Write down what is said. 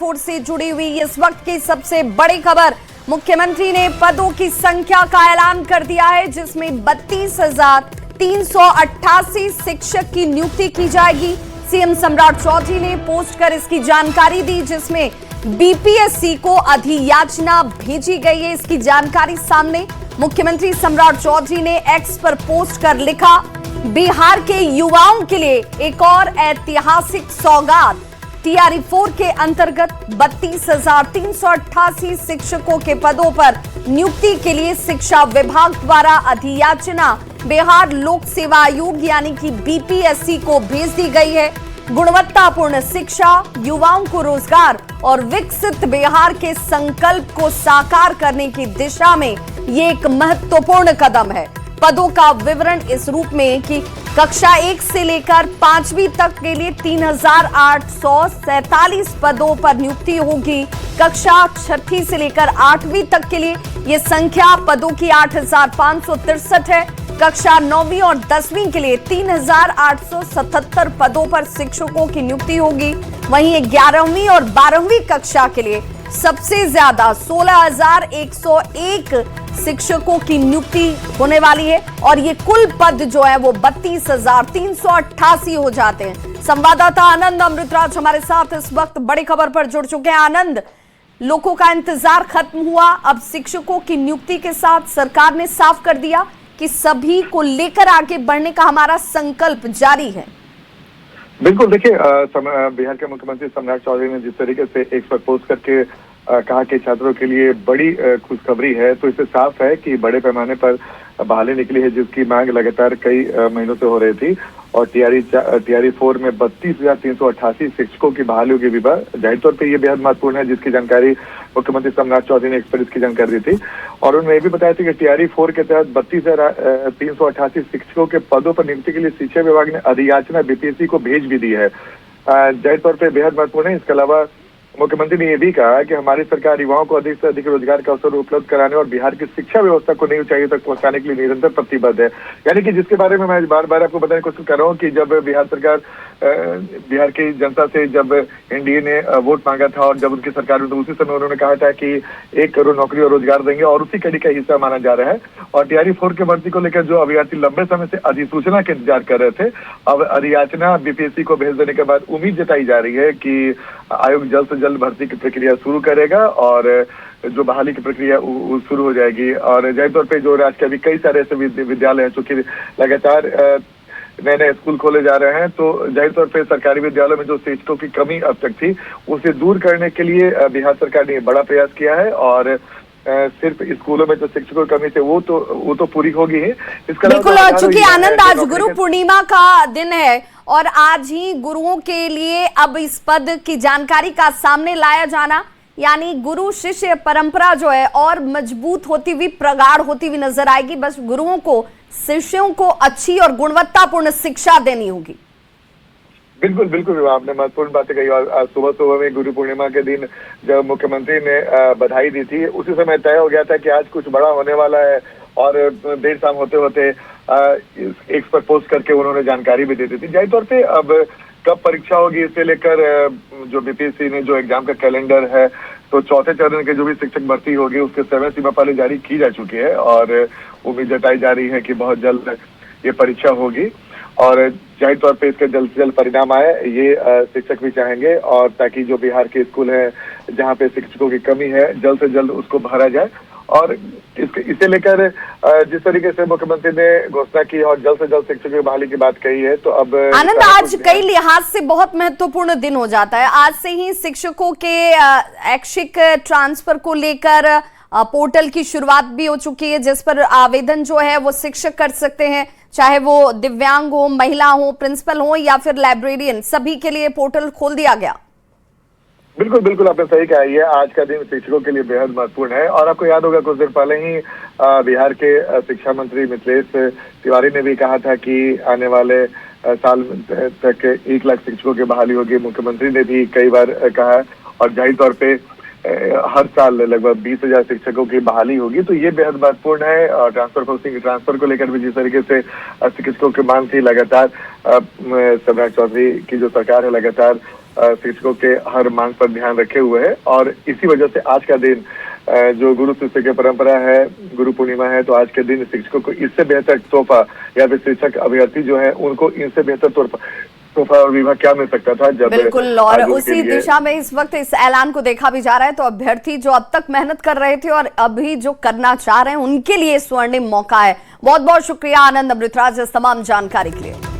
Airport से जुड़ी हुई इस वक्त की सबसे बड़ी खबर। मुख्यमंत्री ने पदों की संख्या का ऐलान कर दिया है, जिसमें 32,388 शिक्षक की नियुक्ति की जाएगी। सीएम सम्राट चौधरी ने पोस्ट कर इसकी जानकारी दी, जिसमें बीपीएससी को अधियाचना भेजी गई है। इसकी जानकारी सामने मुख्यमंत्री सम्राट चौधरी ने एक्स पर पोस्ट कर लिखा, बिहार के युवाओं के लिए एक और ऐतिहासिक सौगात। टीआरई 4 के अंतर्गत 32,388 शिक्षकों के पदों पर नियुक्ति के लिए शिक्षा विभाग द्वारा अधियाचना बिहार लोक सेवा आयोग यानी कि बीपीएससी को भेज दी गई है। गुणवत्तापूर्ण शिक्षा, युवाओं को रोजगार और विकसित बिहार के संकल्प को साकार करने की दिशा में ये एक महत्वपूर्ण कदम है। पदों का विवरण इस रूप में कि कक्षा 1 से लेकर 5वीं तक के लिए 3,847 पदों पर नियुक्ति होगी। कक्षा 6 से लेकर 8वीं तक के लिए ये संख्या पदों की 8,563 है। कक्षा 9वीं और 10वीं के लिए 3,877 पदों पर शिक्षकों की नियुक्ति होगी। वहीं 11वीं और 12वीं कक्षा के लिए सबसे ज्यादा 16,101 शिक्षकों की नियुक्ति होने वाली है और ये कुल पद जो है वो 32,388 हो जाते हैं। संवाददाता आनंद अमृतराज हमारे साथ इस वक्त बड़ी खबर पर जुड़ चुके हैं। आनंद, लोगों का इंतजार खत्म हुआ, अब शिक्षकों की नियुक्ति के साथ सरकार ने साफ कर दिया कि सभी को लेकर आगे बढ़ने का हमारा संकल्प जारी है। बिल्कुल, देखिए बिहार के मुख्यमंत्री सम्राट चौधरी ने जिस तरीके से एक पर पोस्ट करके कहा कि छात्रों के लिए बड़ी खुशखबरी है, तो इससे साफ है कि बड़े पैमाने पर बहाली निकली है, जिसकी मांग लगातार कई महीनों से हो रही थी। और टीआरई 4 में 32,388 शिक्षकों की बहाली होगी विभाग। जाहिर तौर पे ये बेहद महत्वपूर्ण है, जिसकी जानकारी मुख्यमंत्री सम्राट चौधरी ने एक्स पर इसकी जानकारी दी थी। और उन्होंने ये भी बताया था कि टीआरई 4 के तहत 32,388 शिक्षकों के पदों पर नियुक्ति के लिए शिक्षा विभाग ने अधियाचना बीपीएससी को भेज भी दी है। जाहिर तौर पर बेहद महत्वपूर्ण है। इसके अलावा मुख्यमंत्री ने यह भी कहा कि हमारी सरकार युवाओं को अधिक से अधिक रोजगार का अवसर उपलब्ध कराने और बिहार की शिक्षा व्यवस्था को नई ऊंचाइयों तक पहुंचाने के लिए निरंतर प्रतिबद्ध है। यानी कि जिसके बारे में मैं बार बार आपको बताने की कोशिश कर रहा हूं कि जब बिहार सरकार बिहार की जनता से जब एनडीए ने वोट मांगा था और जब उनकी सरकार में, तो उसी समय उन्होंने कहा था कि 1 करोड़ नौकरी और रोजगार देंगे और उसी कड़ी का हिस्सा माना जा रहा है। और टीआरई 4 के भर्ती को लेकर जो अभ्यर्थी लंबे समय से अधिसूचना के इंतजार कर रहे थे, अब अधियाचना बीपीएससी को भेज देने के बाद उम्मीद जताई जा रही है कि आयोग जल्द से जल्द भर्ती की प्रक्रिया शुरू करेगा और जो बहाली की प्रक्रिया शुरू हो जाएगी। और जाहिर तौर पे जो राज्य के अभी कई सारे ऐसे विद्यालय हैं चूंकि लगातार नए नए स्कूल खोले जा रहे हैं, तो जाहिर तौर पे सरकारी विद्यालयों में जो शिक्षकों की कमी अब तक थी उसे दूर करने के लिए बिहार सरकार ने बड़ा प्रयास किया है। और सिर्फ स्कूलों में जो शिक्षकों की कमी थे वो तो पूरी होगी ही। इसका बिल्कुल, चूंकि आनंद आज गुरु पूर्णिमा का दिन है और आज ही गुरुओं के लिए अब इस पद की जानकारी का सामने लाया जाना, यानी गुरु शिष्य परंपरा जो है और मजबूत होती हुई, प्रगाढ़ होती हुई नजर आएगी। बस गुरुओं को, शिष्यों को अच्छी और गुणवत्तापूर्ण शिक्षा देनी होगी। बिल्कुल बिल्कुल, आपने महत्वपूर्ण बातें कही। और सुबह में गुरु पूर्णिमा के दिन जब मुख्यमंत्री ने बधाई दी थी, उसी समय तय हो गया था कि आज कुछ बड़ा होने वाला है। और देर शाम होते होते एक पर पोस्ट करके उन्होंने जानकारी भी दे दी थी। जाहिर तौर पे अब कब परीक्षा होगी इसे लेकर जो बीपीएससी ने जो एग्जाम का कैलेंडर है, तो चौथे चरण के जो भी शिक्षक भर्ती होगी उसके समय सीमा पहले जारी की जा चुकी है और उम्मीद जताई जा रही है कि बहुत जल्द ये परीक्षा होगी। और जाहिर तौर पे इसके जल्द से जल्द परिणाम आए, ये शिक्षक भी चाहेंगे। और ताकि जो बिहार के स्कूल है जहाँ पे शिक्षकों की कमी है, जल्द से जल्द उसको भरा जाए। और इसे लेकर जिस तरीके से मुख्यमंत्री ने घोषणा की और जल्द से जल्द शिक्षकों की बहाली की बात कही है, तो अब आनंद आज कई लिहाज से बहुत महत्वपूर्ण दिन हो जाता है। आज से ही शिक्षकों के ऐच्छिक ट्रांसफर को लेकर पोर्टल की शुरुआत भी हो चुकी है, जिस पर आवेदन जो है वो शिक्षक कर सकते हैं, चाहे वो दिव्यांग हो, महिला हो, प्रिंसिपल हो या फिर लाइब्रेरियन, सभी के लिए पोर्टल खोल दिया गया। बिल्कुल बिल्कुल, आपने सही कहा। ये आज का दिन शिक्षकों के लिए बेहद महत्वपूर्ण है। और आपको याद होगा कुछ देर पहले ही बिहार के शिक्षा मंत्री मिथिलेश तिवारी ने भी कहा था कि आने वाले साल तक 1 लाख शिक्षकों की बहाली होगी। मुख्यमंत्री ने भी कई बार कहा और जाहिर तौर पे हर साल लगभग 20,000 शिक्षकों की बहाली होगी। तो ये बेहद महत्वपूर्ण है। ट्रांसफर को लेकर भी जिस तरीके से शिक्षकों की मांग थी, लगातार सम्राट चौधरी की जो सरकार है लगातार शिक्षकों के हर मांग पर ध्यान रखे हुए है। और इसी वजह से आज का दिन जो गुरु शिष्य की परंपरा है, गुरु पूर्णिमा है, तो आज के दिन शिक्षकों को इससे बेहतर तोहफा या फिर शिक्षक अभ्यर्थी जो है उनको इनसे बेहतर तोहफा और विवाह क्या मिल सकता था जब बिल्कुल। और उसी दिशा में इस वक्त इस ऐलान को देखा भी जा रहा है। तो अभ्यर्थी जो अब तक मेहनत कर रहे थे और अभी जो करना चाह रहे हैं उनके लिए स्वर्णिम मौका है। बहुत बहुत शुक्रिया आनंद अमृतराज इस तमाम जानकारी के लिए।